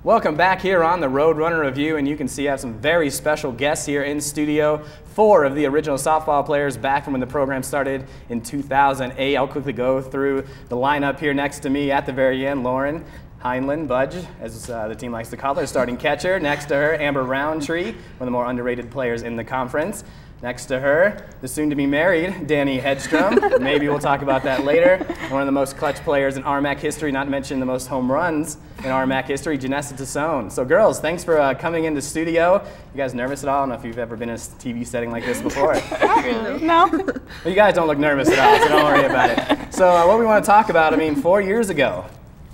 Welcome back here on the Roadrunner Review, and you can see I have some very special guests here in studio. 4 of the original softball players back from when the program started in 2008. I'll quickly go through the lineup here next to me at the very end. Lauren Hainlen, Budge, as the team likes to call her, starting catcher. Next to her, Amber Roundtree, one of the more underrated players in the conference. Next to her, the soon-to-be-married Danni Hedstrom. Maybe we'll talk about that later. One of the most clutch players in RMAC history, not to mention the most home runs in RMAC history, Jennessa Tesone. So girls, thanks for coming into studio. You guys nervous at all? I don't know if you've ever been in a TV setting like this before. Not really. No. Well, you guys don't look nervous at all, so don't worry about it. So what we want to talk about, 4 years ago,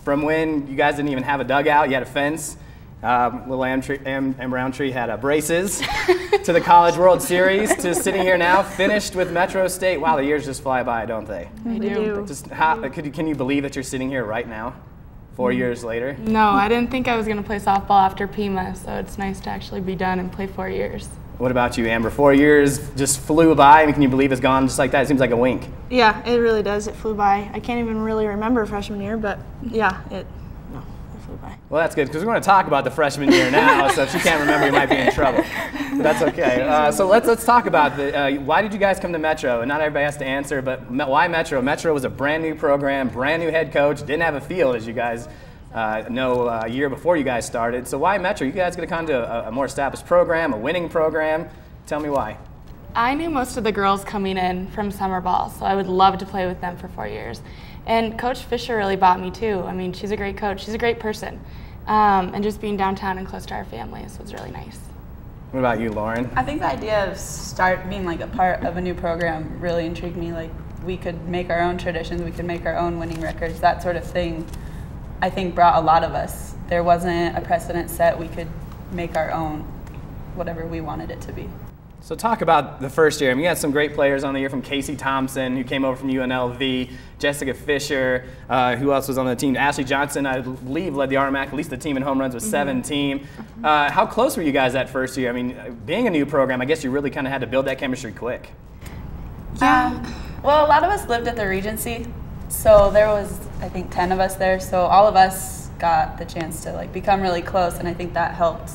from when you guys didn't even have a dugout, you had a fence. Little Amber Roundtree had braces, to the College World Series, to sitting here now, finished with Metro State. Wow, the years just fly by, don't they? They do. Just can you believe that you're sitting here right now, 4 years later? No, I didn't think I was going to play softball after Pima, so it's nice to actually be done and play 4 years. What about you, Amber? 4 years just flew by. Can you believe it's gone just like that? It seems like a wink. Yeah, it really does. It flew by. I can't even really remember freshman year, but yeah, it flew by. Well, that's good, because we're going to talk about the freshman year now, so if you can't remember, you might be in trouble. But that's okay. So let's talk about why did you guys come to Metro? And not everybody has to answer, but why Metro? Metro was a brand new program, brand new head coach, didn't have a field, as you guys know, a year before you guys started. So why Metro? You guys going to come to a more established program, a winning program. Tell me why. I knew most of the girls coming in from summer ball, so I would love to play with them for 4 years. And Coach Fisher really bought me too. She's a great coach. She's a great person. And just being downtown and close to our families was really nice. What about you, Lauren? I think the idea of being like a part of a new program really intrigued me. Like, we could make our own traditions, we could make our own winning records, that sort of thing. I think brought a lot of us. There wasn't a precedent set. We could make our own, whatever we wanted it to be. So talk about the first year. You had some great players on the year, from Casey Thompson, who came over from UNLV, Jessica Fisher, who else was on the team? Ashley Johnson, I believe, led the RMAC, at least the team in home runs was 17. How close were you guys that first year? Being a new program, I guess you really kind of had to build that chemistry quick. Yeah. Well, a lot of us lived at the Regency, so there was, I think, 10 of us there. So all of us got the chance to become really close, and I think that helped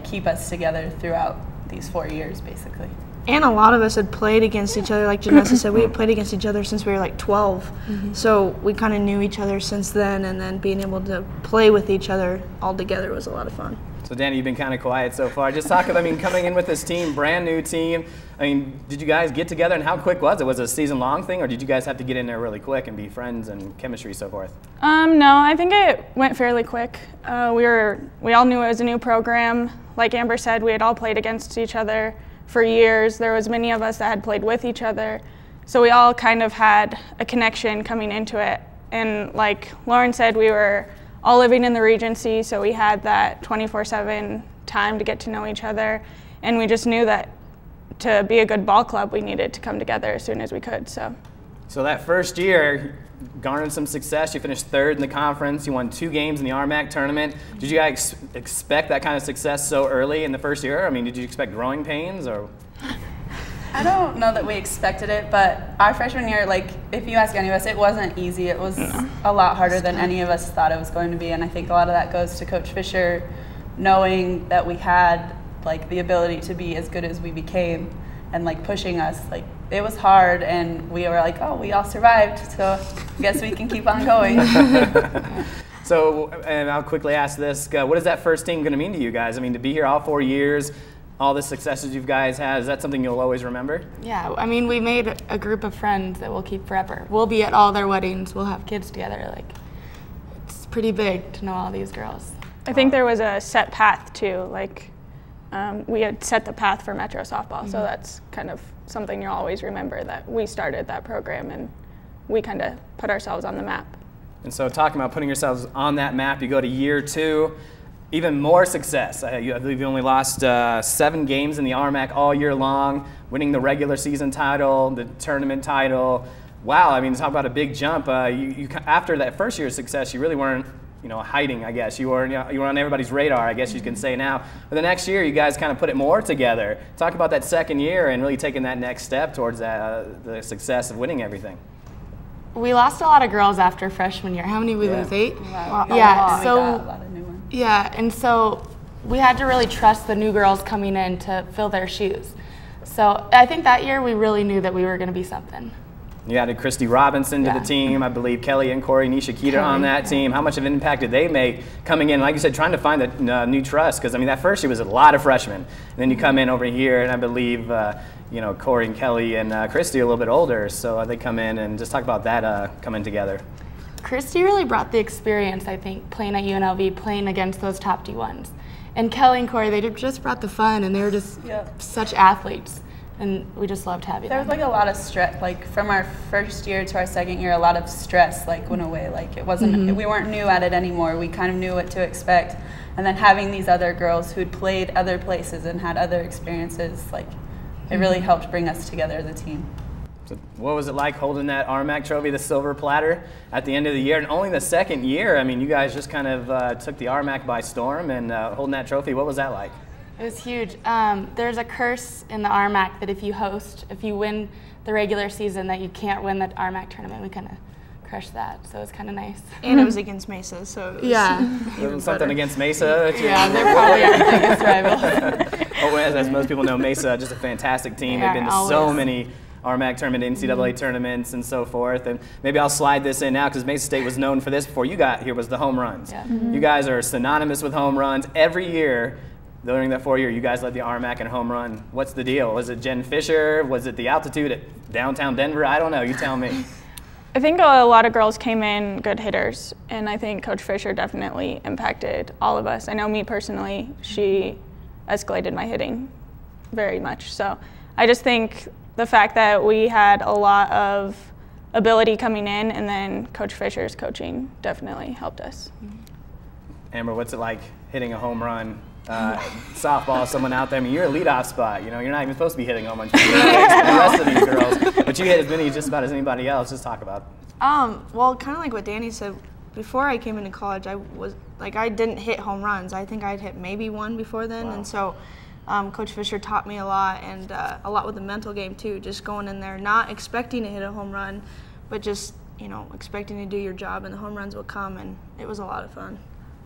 keep us together throughout these 4 years, basically. And a lot of us had played against each other. Like Jennessa said, we had played against each other since we were 12. So we kind of knew each other since then, and then being able to play with each other all together was a lot of fun. So Danni, you've been kind of quiet so far. Just talk about, coming in with this team, brand new team. Did you guys get together, and how quick was it? Was it a season-long thing, or did you guys have to get in there really quick and be friends and chemistry, so forth? No, I think it went fairly quick. We all knew it was a new program. Like Amber said, we had all played against each other for years. There was many of us that had played with each other. So we all kind of had a connection coming into it. And like Lauren said, we were all living in the Regency, so we had that 24/7 time to get to know each other. And we just knew that to be a good ball club, we needed to come together as soon as we could. So that first year, garnered some success. You finished 3rd in the conference. You won 2 games in the RMAC tournament. Did you guys expect that kind of success so early in the first year? Did you expect growing pains, or? I don't know that we expected it, but our freshman year, if you ask any of us, it wasn't easy. It was a lot harder than any of us thought it was going to be, and I think a lot of that goes to Coach Fisher, knowing that we had the ability to be as good as we became, and pushing us. It was hard, and we were oh, we all survived, so I guess we can keep on going. So, and I'll quickly ask this, what is that first team going to mean to you guys? To be here all 4 years, all the successes you guys had, is that something you'll always remember? Yeah, we made a group of friends that we'll keep forever. We'll be at all their weddings, we'll have kids together. It's pretty big to know all these girls. I think there was a set path too. We had set the path for Metro softball, so that's kind of something you'll always remember, that we started that program and we kind of put ourselves on the map. And so talking about putting yourselves on that map, you go to year 2, even more success. I believe you only lost 7 games in the RMAC all year long, winning the regular season title, the tournament title. Wow, talk about a big jump. After that first year's success, you really weren't hiding, I guess. You were on everybody's radar, I guess you can say now. But the next year, you guys kind of put it more together. Talk about that second year and really taking that next step towards the success of winning everything. We lost a lot of girls after freshman year. How many did we lose? 8? Wow. Yeah, We so got a lot of new ones. Yeah, and so we had to really trust the new girls coming in to fill their shoes. So I think that year we really knew that we were going to be something. You added Christy Robinson to the team. I believe Kelly and Corey Nishikita on that team. How much of an impact did they make coming in? Like you said, trying to find that new trust, because I mean that first year was a lot of freshmen. And then you come in over here, and I believe you know, Corey and Kelly and Christy are a little bit older, so they come in and just talk about that coming together. Christy really brought the experience, I think, playing at UNLV, playing against those top D1s. And Kelly and Corey, they just brought the fun, and they were just such athletes. And we just loved having them. There was like a lot of stress, like from our first year to our second year, a lot of stress like went away. Like it wasn't, we weren't new at it anymore. We kind of knew what to expect. And then having these other girls who'd played other places and had other experiences, like it really helped bring us together as a team. So what was it like holding that RMAC trophy, the silver platter, at the end of the year? And only the second year, I mean, you guys just kind of took the RMAC by storm, and holding that trophy, what was that like? It was huge. There's a curse in the RMAC that if you win the regular season, that you can't win the RMAC tournament. We kind of crushed that, so it was kind of nice. And it was against Mesa, so it was Something against Mesa? Yeah, they're probably our biggest rival. Oh, as most people know, Mesa, just a fantastic team. They've been to so many RMAC tournament, NCAA tournaments, and so forth. And maybe I'll slide this in now, because Mesa State was known for this before you got here, was the home runs. Yeah. You guys are synonymous with home runs. Every year, during that 4 year, you guys led the RMAC in home run. What's the deal? Was it Jen Fisher? Was it the altitude at downtown Denver? I don't know. You tell me. I think a lot of girls came in good hitters, and I think Coach Fisher definitely impacted all of us. I know me personally, she escalated my hitting very much. So I just think the fact that we had a lot of ability coming in, and then Coach Fisher's coaching definitely helped us. Amber, what's it like hitting a home run? Softball, someone out there. I mean, you're a leadoff spot. You know, you're not even supposed to be hitting home runs. The rest of these girls, but you hit as many just about as anybody else. Just talk about it. Well, kind of like what Danny said. Before I came into college, I didn't hit home runs. I think I'd hit maybe one before then, and so Coach Fisher taught me a lot, and a lot with the mental game too. Just going in there, not expecting to hit a home run, but just expecting to do your job, and the home runs would come, and it was a lot of fun.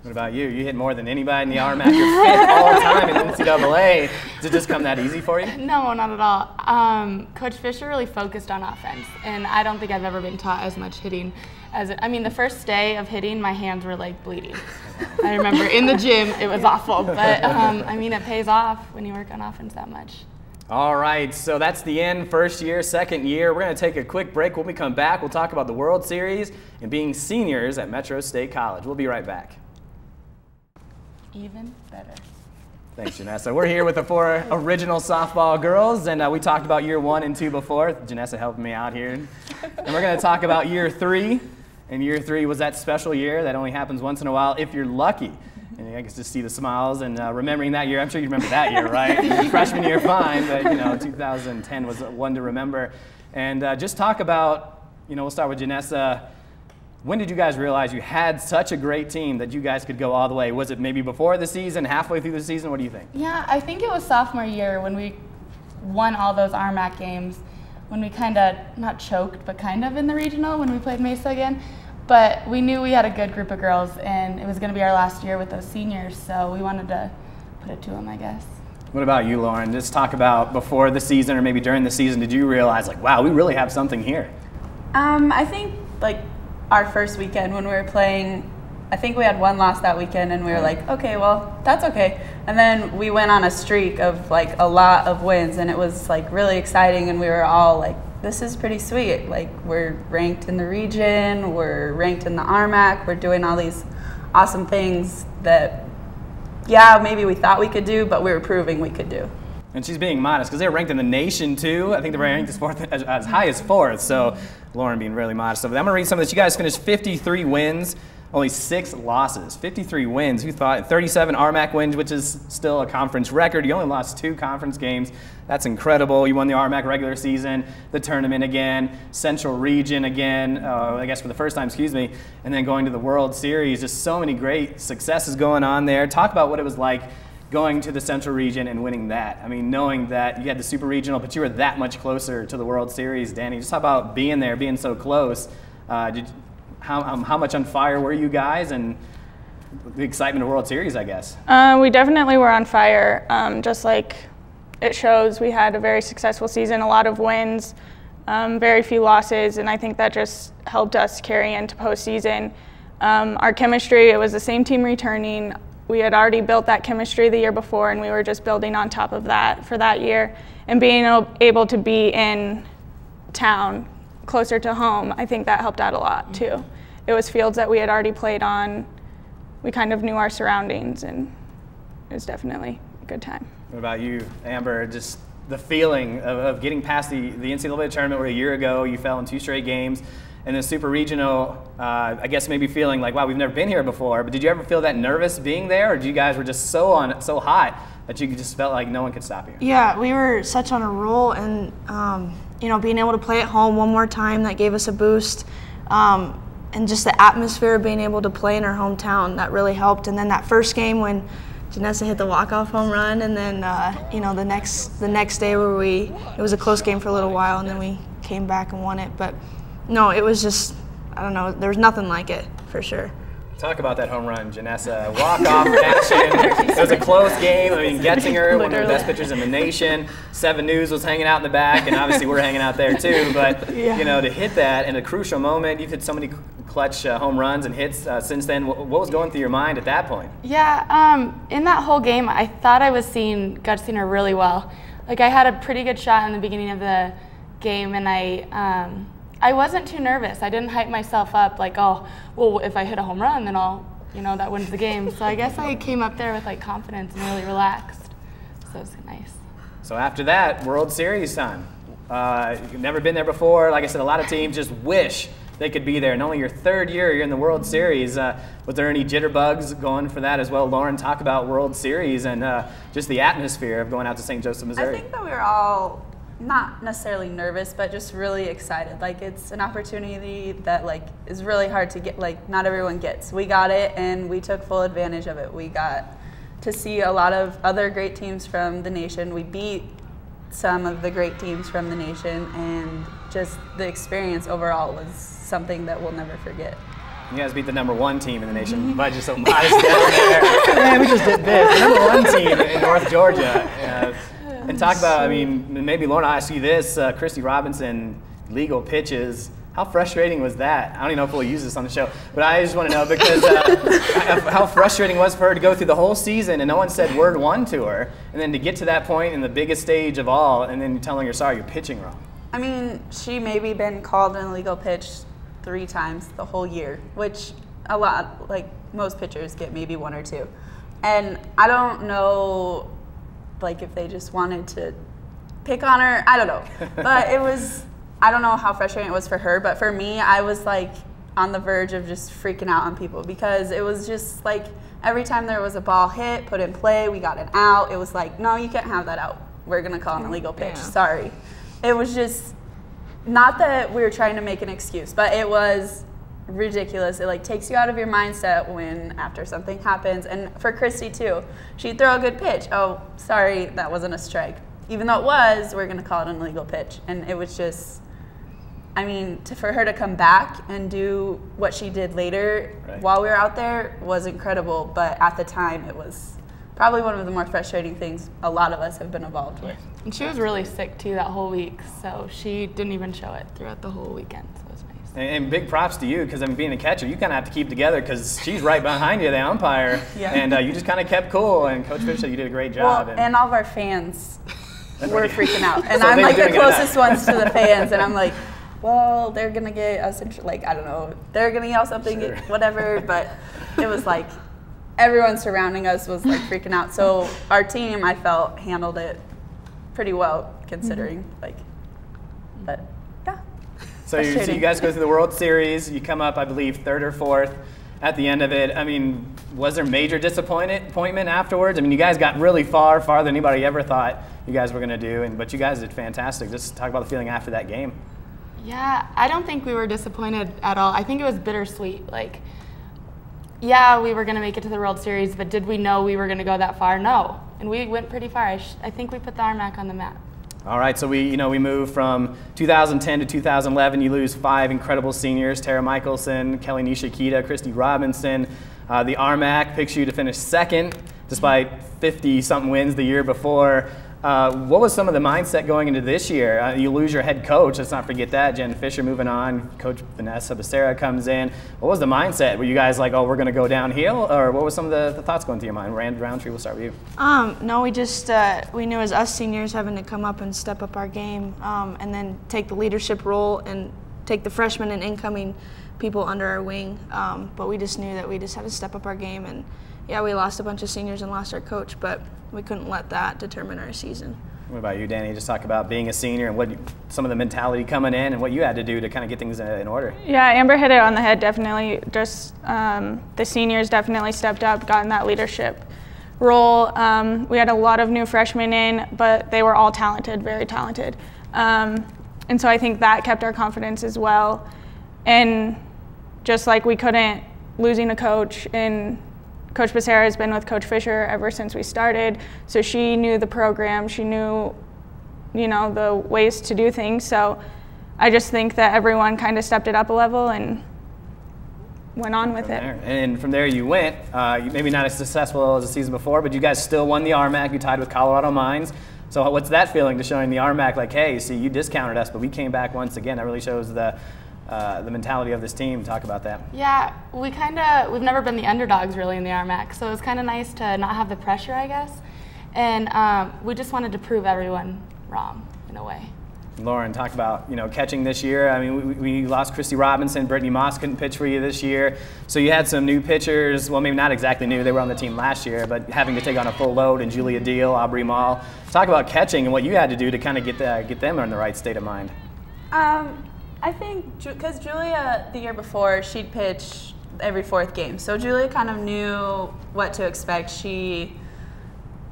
What about you? You hit more than anybody in the RMAC. You're fifth all the time in NCAA. Did it just come that easy for you? No, not at all. Coach Fisher really focused on offense, and I don't think I've ever been taught as much hitting as it. I mean, the first day of hitting, my hands were like bleeding. I remember in the gym, it was awful, but I mean, it pays off when you work on offense that much. All right, so that's the end. First year, second year. We're going to take a quick break. When we come back, we'll talk about the World Series and being seniors at Metro State College. We'll be right back. Even better. Thanks, Jennessa. We're here with the 4 original softball girls, and we talked about year 1 and 2 before. Jennessa helped me out here. And we're going to talk about year 3. And year 3 was that special year that only happens once in a while if you're lucky. And I guess just see the smiles and remembering that year. I'm sure you remember that year, right? Your freshman year, fine, but 2010 was one to remember. And just talk about, we'll start with Jennessa. When did you guys realize you had such a great team that you guys could go all the way? Was it maybe before the season, halfway through the season? What do you think? Yeah, I think it was sophomore year when we won all those RMAC games, when we kind of, not choked, but kind of in the regional when we played Mesa again. But we knew we had a good group of girls, and it was going to be our last year with those seniors, so we wanted to put it to them, I guess. What about you, Lauren? Just talk about before the season or maybe during the season, did you realize, like, wow, we really have something here? I think, like, our first weekend when we were playing, I think we had one loss that weekend, and we were like, okay, well, that's okay. And then we went on a streak of like a lot of wins, and it was like really exciting, and we were all like, this is pretty sweet. Like, we're ranked in the region, we're ranked in the RMAC, we're doing all these awesome things that, yeah, maybe we thought we could do, but we were proving we could do. And she's being modest because they're ranked in the nation too. I think they're ranked as high as 4th. So Lauren being really modest over that. I'm going to read some of this. You guys finished 53 wins, only 6 losses. 53 wins. Who thought? 37 RMAC wins, which is still a conference record. You only lost 2 conference games. That's incredible. You won the RMAC regular season, the tournament again, Central Region again, I guess for the first time, and then going to the World Series. Just so many great successes going on there. Talk about what it was like going to the Central Region and winning that. I mean, knowing that you had the Super Regional, but you were that much closer to the World Series. Danny, just talk about being there, being so close. How much on fire were you guys? And the excitement of World Series, I guess. We definitely were on fire. Just like it shows, we had a very successful season, a lot of wins, very few losses, and I think that just helped us carry into postseason. Our chemistry, it was the same team returning. We had already built that chemistry the year before, and we were just building on top of that for that year. And being able to be in town, closer to home, I think that helped out a lot too. It was fields that we had already played on. We kind of knew our surroundings, and it was definitely a good time. What about you, Amber? Just the feeling of getting past the NCAA tournament where a year ago you fell in 2 straight games, and then Super Regional, I guess maybe feeling like, wow, we've never been here before. But did you ever feel that nervous being there, or did you guys were just so hot that you just felt like no one could stop you? Yeah, we were such on a roll, and you know, being able to play at home one more time, that gave us a boost. And just the atmosphere of being able to play in our hometown, that really helped. And then that first game when Jennessa hit the walk-off home run, and then you know, the next day where it was a close game for a little while, and then we came back and won it. But no, it was just, I don't know, there was nothing like it, for sure. Talk about that home run, Jennessa. Walk-off action. It was a close game. I mean, Getzinger, one of the best pitchers in the nation. 7 News was hanging out in the back, and obviously we're hanging out there too. But, you know, to hit that in a crucial moment, you've hit so many clutch home runs and hits since then. What was going through your mind at that point? Yeah, in that whole game, I thought I was seeing Getzinger really well. Like, I had a pretty good shot in the beginning of the game, and I wasn't too nervous. I didn't hype myself up like, oh, well, if I hit a home run, then that wins the game. So I guess I came up there with like confidence and really relaxed. So it was nice. So after that, World Series time. You've never been there before. Like I said, a lot of teams just wish they could be there. And only your 3rd year you're in the World Series. Was there any jitterbugs going for that as well? Lauren, talk about World Series and just the atmosphere of going out to St. Joseph, Missouri. I think that we were all not necessarily nervous, but just really excited. Like, it's an opportunity that like is really hard to get, like not everyone gets. We got it, and we took full advantage of it. We got to see a lot of other great teams from the nation. We beat some of the great teams from the nation, and just the experience overall was something that we'll never forget. You guys beat the #1 team in the nation, but just so modest down there. Man, we just did this. The #1 team in North Georgia. And talk about, I mean, maybe Lauren, I'll ask you this, Christy Robinson, legal pitches. How frustrating was that? I don't even know if we'll use this on the show, but I just want to know because how frustrating it was for her to go through the whole season and no one said word one to her, and then to get to that point in the biggest stage of all, and then telling her, sorry, you're pitching wrong. I mean, she maybe been called an illegal pitch 3 times the whole year, which a lot, like most pitchers get maybe 1 or 2. And I don't know, like if they just wanted to pick on her, I don't know. But it was, I don't know how frustrating it was for her, but for me, I was like on the verge of just freaking out on people because it was just like every time there was a ball hit, put in play, we got an out, it was like, no, you can't have that out. We're gonna call an illegal pitch, sorry. It was just, not that we were trying to make an excuse, but it was ridiculous. It like takes you out of your mindset when after something happens. And for Christy too, she'd throw a good pitch. Oh, sorry, that wasn't a strike. Even though it was, we're gonna call it an illegal pitch. And it was just, I mean, for her to come back and do what she did later while we were out there was incredible. But at the time, it was probably one of the more frustrating things a lot of us have been involved with. And she was really sick too that whole week, so she didn't even show it throughout the whole weekend. So it was nice. And big props to you, because I mean, being a catcher, you kind of have to keep together because she's right behind you, the umpire, and you just kind of kept cool. And Coach Fisher said you did a great job. Well, and all of our fans were freaking out, and so I'm like the closest ones to the fans, and I'm like, well, they're gonna get us, like I don't know, they're gonna yell something, whatever. But it was like everyone surrounding us was like freaking out. So our team, I felt, handled it pretty well considering, like, but. So you guys go through the World Series, you come up, I believe, 3rd or 4th at the end of it. I mean, was there major disappointment afterwards? I mean, you guys got really farther than anybody ever thought you guys were going to do, but you guys did fantastic. Just talk about the feeling after that game. Yeah, I don't think we were disappointed at all. I think it was bittersweet. Like, yeah, we were going to make it to the World Series, but did we know we were going to go that far? No. And we went pretty far. I think we put the RMAC on the map. All right, so we moved from 2010 to 2011. You lose 5 incredible seniors: Tara Michelson, Kelly Nishikita, Christy Robinson. The RMAC picks you to finish second, despite 50-something wins the year before. What was some of the mindset going into this year? You lose your head coach. Let's not forget that. Jen Fisher moving on. Coach Vanessa Becerra comes in. What was the mindset? Were you guys like, oh, we're going to go downhill? Or what were some of the thoughts going through your mind? Roundtree, we'll start with you. No, we just we knew as us seniors having to come up and step up our game, and then take the leadership role and take the freshmen and incoming people under our wing. But we just knew that we just had to step up our game. And yeah, we lost a bunch of seniors and lost our coach, but we couldn't let that determine our season. What about you, Danny? Just talk about being a senior and some of the mentality coming in and what you had to do to kind of get things in order. Yeah, Amber hit it on the head, definitely. Just the seniors definitely stepped up, got in that leadership role. We had a lot of new freshmen in, but they were all talented, very talented. And so I think that kept our confidence as well. And just like we couldn't, losing a coach, and Coach Becerra has been with Coach Fisher ever since we started, so she knew the program, she knew, the ways to do things. So I just think that everyone kind of stepped it up a level and went on with it. And from there you went, maybe not as successful as the season before, but you guys still won the RMAC. You tied with Colorado Mines. So what's that feeling, to showing the RMAC like, hey, see, you discounted us, but we came back once again? That really shows the mentality of this team. Talk about that. Yeah, we've never been the underdogs really in the RMAC, so it was kind of nice to not have the pressure, I guess. And we just wanted to prove everyone wrong in a way. Lauren, talk about catching this year. I mean, we lost Christy Robinson. Brittany Moss couldn't pitch for you this year. So you had some new pitchers. Well, maybe not exactly new. They were on the team last year, but having to take on a full load. And Julia Deal, Aubrey Mall. Talk about catching and what you had to do to kind of get them in the right state of mind. I think because Julia, the year before, she'd pitch every fourth game. So Julia kind of knew what to expect. She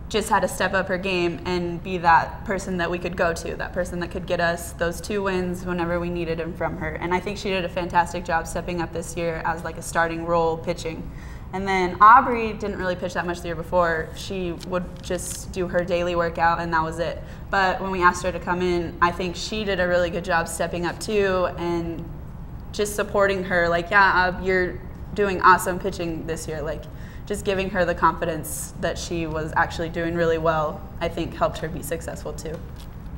just had to step up her game and be that person that we could go to, that person that could get us those 2 wins whenever we needed them from her. And I think she did a fantastic job stepping up this year as like a starting role pitching. And then Aubrey didn't really pitch that much the year before. She would just do her daily workout and that was it. But when we asked her to come in, I think she did a really good job stepping up too and just supporting her, like, yeah, you're doing awesome pitching this year. Like, just giving her the confidence that she was actually doing really well, I think helped her be successful too.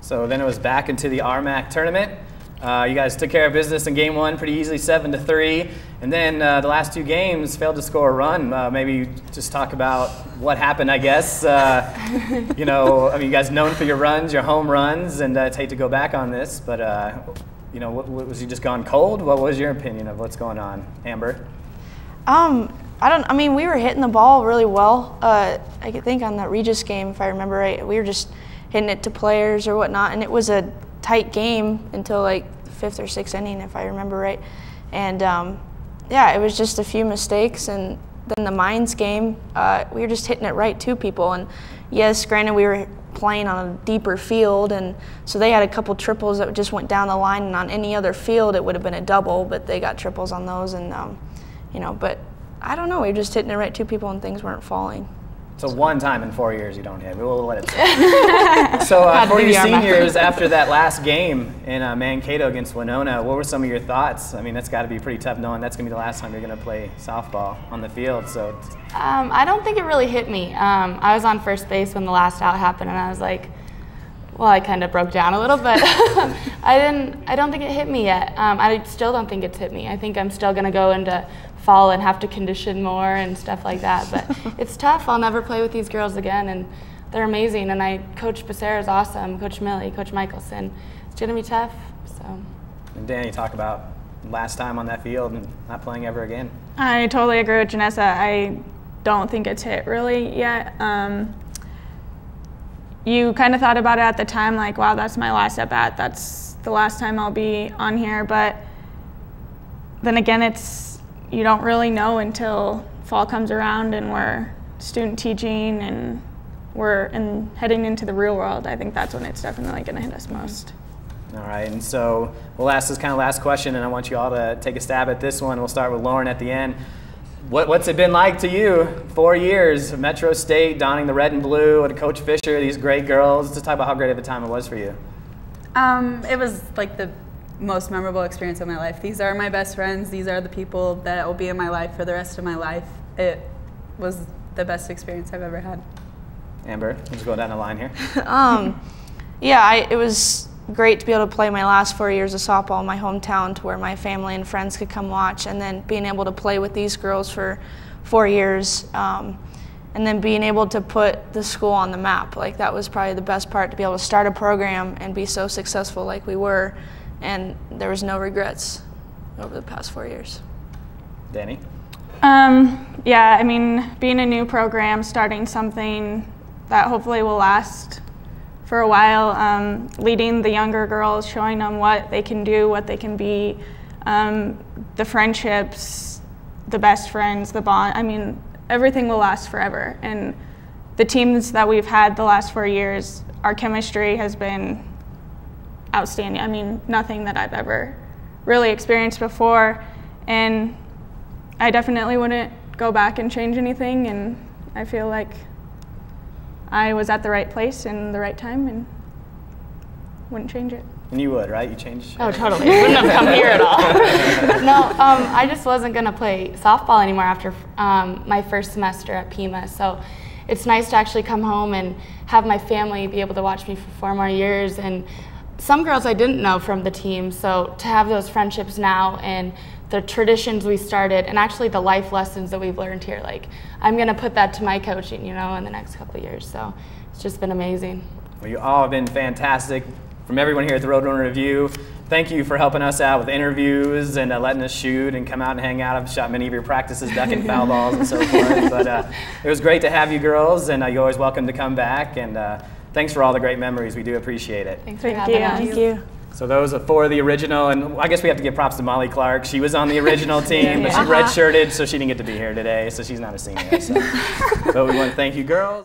So then it was back into the RMAC tournament. You guys took care of business in game 1 pretty easily, 7-3. And then the last 2 games failed to score a run. Maybe just talk about what happened, I guess. I mean, you guys known for your runs, your home runs, and I'd hate to go back on this, but what, was you just gone cold? What was your opinion of what's going on, Amber? I mean, we were hitting the ball really well. I think on that Regis game, if I remember right, we were just hitting it to players or whatnot, and it was a tight game until like the 5th or 6th inning, if I remember right. And yeah, it was just a few mistakes. And then the Mines game, we were just hitting it right to people. And yes, granted, we were playing on a deeper field, and so they had a couple triples that just went down the line. And on any other field, it would have been a double, but they got triples on those. And but I don't know, we were just hitting it right to people, and things weren't falling. So one time in 4 years you don't hit. We'll let it slide. So for you seniors, after that last game in Mankato against Winona, what were some of your thoughts? I mean, that's got to be pretty tough knowing that's going to be the last time you're going to play softball on the field. So I don't think it really hit me. I was on first base when the last out happened, and I was like, well, I kind of broke down a little, but I don't think it hit me yet. I still don't think it's hit me. I think I'm still going to go into fall and have to condition more and stuff like that. But it's tough. I'll never play with these girls again, and they're amazing. And Coach Becerra is awesome, Coach Millie, Coach Michelson. It's going to be tough. So. And Danny, talk about last time on that field and not playing ever again. I totally agree with Jennessa. I don't think it's hit really yet. You kind of thought about it at the time, like, wow, that's my last at-bat. That's the last time I'll be on here. But then again, you don't really know until fall comes around and we're student teaching and we're heading into the real world. I think that's when it's definitely going to hit us most. All right, and so we'll ask this kind of last question, and I want you all to take a stab at this one. We'll start with Lauren at the end. What's it been like to you? 4 years, Metro State, donning the red and blue, and Coach Fisher, these great girls. Just talk about how great of a time it was for you. It was like the most memorable experience of my life. These are my best friends. These are the people that will be in my life for the rest of my life. it was the best experience I've ever had. Amber, let's go down the line here. Yeah, it was great to be able to play my last 4 years of softball in my hometown to where my family and friends could come watch, and then being able to play with these girls for 4 years, and then being able to put the school on the map. Like, that was probably the best part, to be able to start a program and be so successful like we were, and there was no regrets over the past 4 years. Danny? Yeah, I mean, being a new program, starting something that hopefully will last for a while, leading the younger girls, showing them what they can do, what they can be, the friendships, the best friends, the bond. I mean, everything will last forever. And the teams that we've had the last 4 years, our chemistry has been outstanding. I mean, nothing that I've ever really experienced before. And I definitely wouldn't go back and change anything. And I feel like I was at the right place and the right time and wouldn't change it. And you would, right? You changed? Oh, totally. Wouldn't have come here at all. No, I just wasn't going to play softball anymore after my first semester at Pima. So it's nice to actually come home and have my family be able to watch me for 4 more years. And some girls I didn't know from the team. So to have those friendships now and the traditions we started, and actually the life lessons that we've learned here, like, I'm going to put that to my coaching, you know, in the next couple of years. So it's just been amazing. Well, you all have been fantastic. From everyone here at the Roadrunner Review, thank you for helping us out with interviews and letting us shoot and come out and hang out. I've shot many of your practices, ducking foul balls and so forth. But it was great to have you girls, and you're always welcome to come back. And thanks for all the great memories. We do appreciate it. Thanks for having us. Thank you. So those are 4 of the original, and I guess we have to give props to Molly Clark. She was on the original team, but she redshirted, so she didn't get to be here today, so she's not a senior. So. But we want to thank you, girls.